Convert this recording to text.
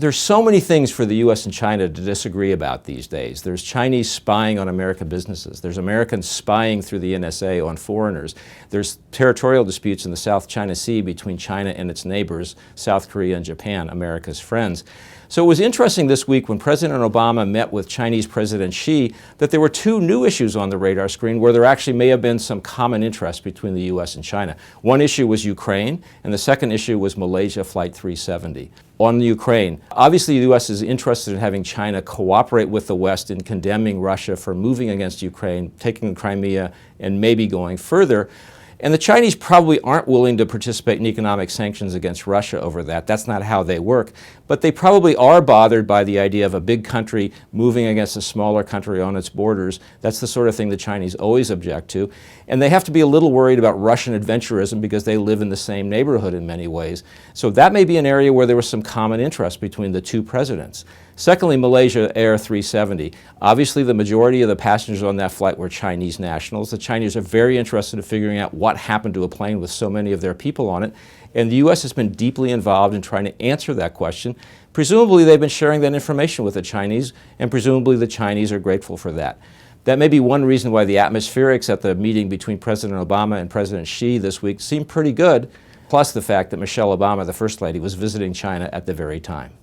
There's so many things for the U.S. and China to disagree about these days. There's Chinese spying on American businesses. There's Americans spying through the NSA on foreigners. There's territorial disputes in the South China Sea between China and its neighbors, South Korea and Japan, America's friends. So it was interesting this week when President Obama met with Chinese President Xi that there were two new issues on the radar screen where there actually may have been some common interest between the U.S. and China. One issue was Ukraine, and the second issue was Malaysia Flight 370. On Ukraine, obviously the U.S. is interested in having China cooperate with the West in condemning Russia for moving against Ukraine, taking Crimea, and maybe going further. And the Chinese probably aren't willing to participate in economic sanctions against Russia over that. That's not how they work. But they probably are bothered by the idea of a big country moving against a smaller country on its borders. That's the sort of thing the Chinese always object to. And they have to be a little worried about Russian adventurism because they live in the same neighborhood in many ways. So that may be an area where there was some common interest between the two presidents. Secondly, Malaysia Air 370. Obviously, the majority of the passengers on that flight were Chinese nationals. The Chinese are very interested in figuring out what happened to a plane with so many of their people on it. And the U.S. has been deeply involved in trying to answer that question. Presumably, they've been sharing that information with the Chinese, and presumably the Chinese are grateful for that. That may be one reason why the atmospherics at the meeting between President Obama and President Xi this week seemed pretty good, plus the fact that Michelle Obama, the First Lady, was visiting China at the very time.